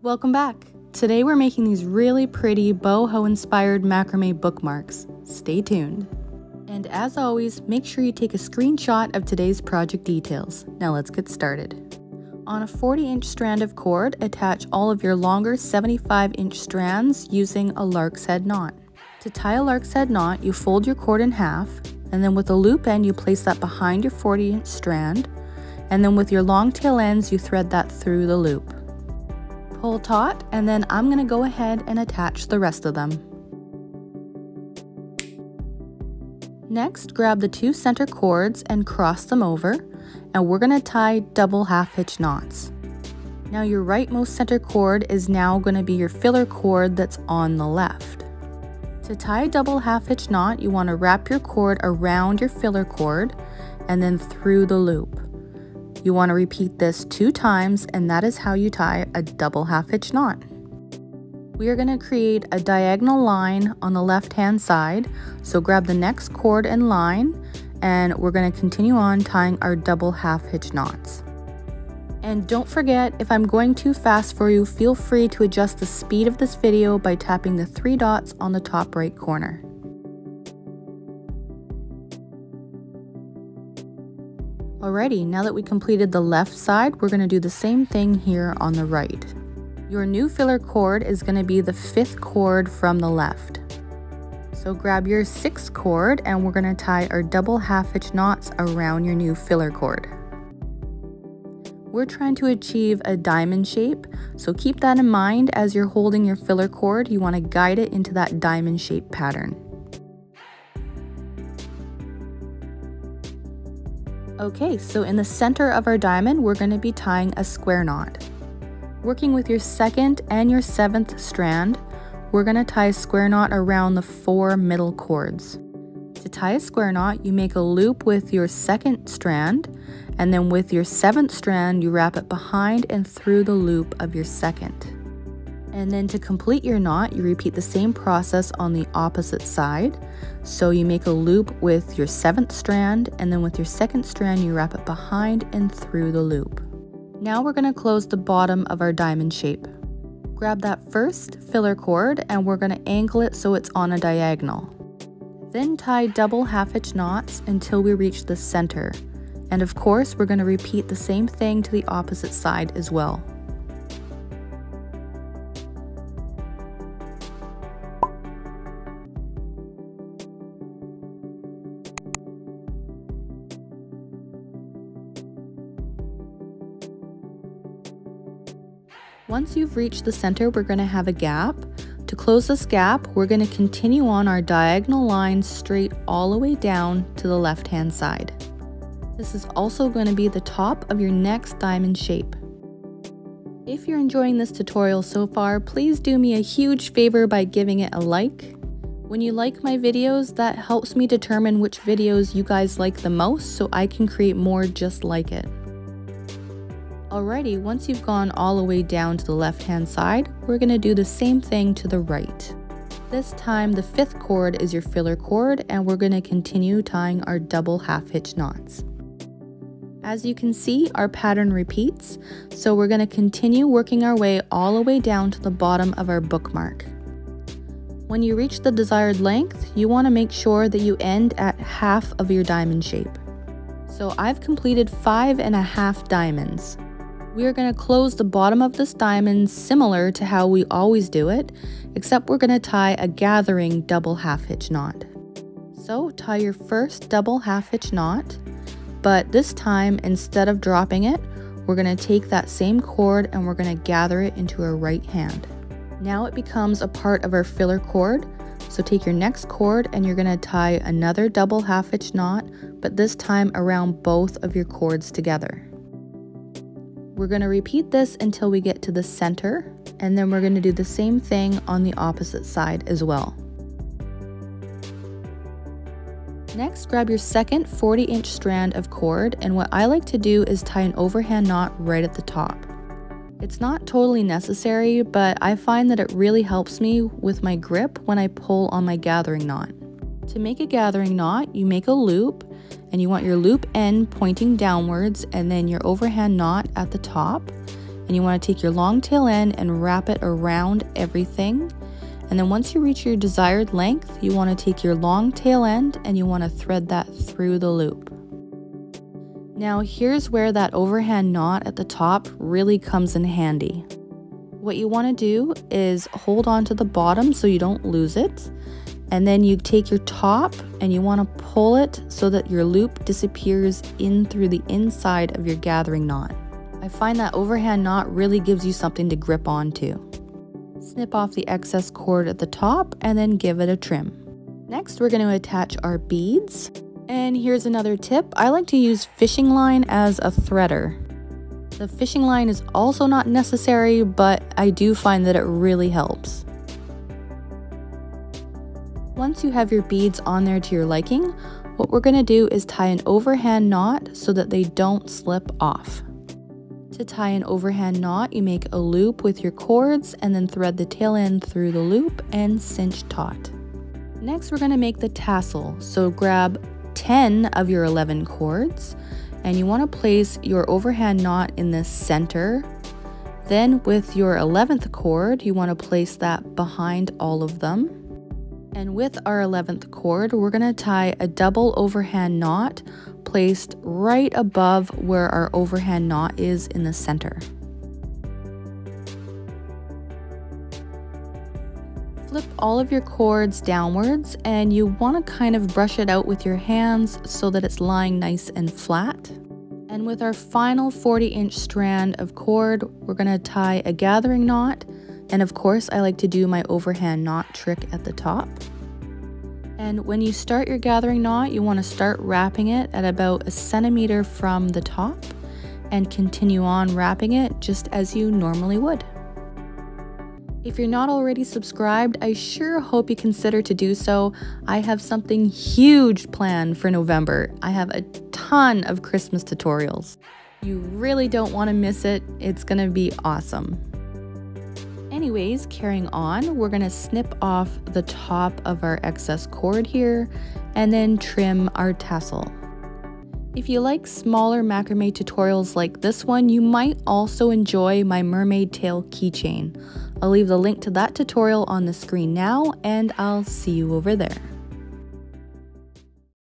Welcome back! Today we're making these really pretty boho inspired macrame bookmarks. Stay tuned. And as always, make sure you take a screenshot of today's project details. Now let's get started. On a 40-inch strand of cord, attach all of your longer 75-inch strands using a lark's head knot. To tie a lark's head knot, you fold your cord in half, and then with a loop end you place that behind your 40-inch strand, and then with your long tail ends you thread that through the loop. Pull taut, and then I'm going to go ahead and attach the rest of them. Next, grab the two center cords and cross them over, and we're going to tie double half hitch knots. Now your rightmost center cord is now going to be your filler cord that's on the left. To tie a double half hitch knot, you want to wrap your cord around your filler cord and then through the loop. You want to repeat this 2 times, and that is how you tie a double half hitch knot. We are going to create a diagonal line on the left hand side, so grab the next cord and line, and we're going to continue on tying our double half hitch knots. And don't forget, if I'm going too fast for you, feel free to adjust the speed of this video by tapping the 3 dots on the top right corner. Alrighty, now that we completed the left side, we're going to do the same thing here on the right. Your new filler cord is going to be the 5th cord from the left. So grab your 6th cord and we're going to tie our double half hitch knots around your new filler cord. We're trying to achieve a diamond shape, so keep that in mind as you're holding your filler cord. You want to guide it into that diamond shape pattern. Okay, so in the center of our diamond, we're going to be tying a square knot. Working with your 2nd and your 7th strand, we're going to tie a square knot around the 4 middle cords. To tie a square knot, you make a loop with your 2nd strand, and then with your 7th strand, you wrap it behind and through the loop of your 2nd. And then to complete your knot, you repeat the same process on the opposite side. So you make a loop with your 7th strand, and then with your 2nd strand, you wrap it behind and through the loop. Now we're going to close the bottom of our diamond shape. Grab that first filler cord and we're going to angle it so it's on a diagonal. Then tie double half hitch knots until we reach the center. And of course, we're going to repeat the same thing to the opposite side as well. Once you've reached the center, we're going to have a gap. To close this gap, we're going to continue on our diagonal line straight all the way down to the left-hand side. This is also going to be the top of your next diamond shape. If you're enjoying this tutorial so far, please do me a huge favor by giving it a like. When you like my videos, that helps me determine which videos you guys like the most so I can create more just like it. Alrighty, once you've gone all the way down to the left-hand side, we're going to do the same thing to the right. This time the 5th cord is your filler cord, and we're going to continue tying our double half hitch knots. As you can see, our pattern repeats, so we're going to continue working our way all the way down to the bottom of our bookmark. When you reach the desired length, you want to make sure that you end at half of your diamond shape. So I've completed 5.5 diamonds. We are going to close the bottom of this diamond similar to how we always do it, except we're going to tie a gathering double half hitch knot. So tie your first double half hitch knot, but this time instead of dropping it, we're going to take that same cord and we're going to gather it into our right hand. Now it becomes a part of our filler cord, so take your next cord and you're going to tie another double half hitch knot, but this time around both of your cords together. We're going to repeat this until we get to the center, and then we're going to do the same thing on the opposite side as well. Next, grab your 2nd 40-inch strand of cord, and what I like to do is tie an overhand knot right at the top. It's not totally necessary, but I find that it really helps me with my grip when I pull on my gathering knot. To make a gathering knot, you make a loop, and you want your loop end pointing downwards and then your overhand knot at the top, And you want to take your long tail end and wrap it around everything. And then once you reach your desired length, you want to take your long tail end and you want to thread that through the loop. Now here's where that overhand knot at the top really comes in handy. What you want to do is hold on to the bottom so you don't lose it. And then you take your top and you want to pull it so that your loop disappears in through the inside of your gathering knot. I find that overhand knot really gives you something to grip onto. Snip off the excess cord at the top and then give it a trim. Next, we're going to attach our beads. And here's another tip. I like to use fishing line as a threader. The fishing line is also not necessary, but I do find that it really helps. Once you have your beads on there to your liking, what we're going to do is tie an overhand knot so that they don't slip off. To tie an overhand knot, you make a loop with your cords and then thread the tail end through the loop and cinch taut. Next, we're going to make the tassel. So grab 10 of your 11 cords and you want to place your overhand knot in the center. Then with your 11th cord, you want to place that behind all of them. And with our 11th cord, we're going to tie a double overhand knot placed right above where our overhand knot is in the center. Flip all of your cords downwards and you want to kind of brush it out with your hands so that it's lying nice and flat. And with our final 40-inch strand of cord, we're going to tie a gathering knot. And of course, I like to do my overhand knot trick at the top. And when you start your gathering knot, you want to start wrapping it at about 1 centimeter from the top and continue on wrapping it just as you normally would. If you're not already subscribed, I sure hope you consider to do so. I have something huge planned for November. I have a ton of Christmas tutorials. You really don't want to miss it. It's going to be awesome. Anyways, carrying on, we're going to snip off the top of our excess cord here and then trim our tassel. If you like smaller macrame tutorials like this one, you might also enjoy my mermaid tail keychain. I'll leave the link to that tutorial on the screen now, and I'll see you over there.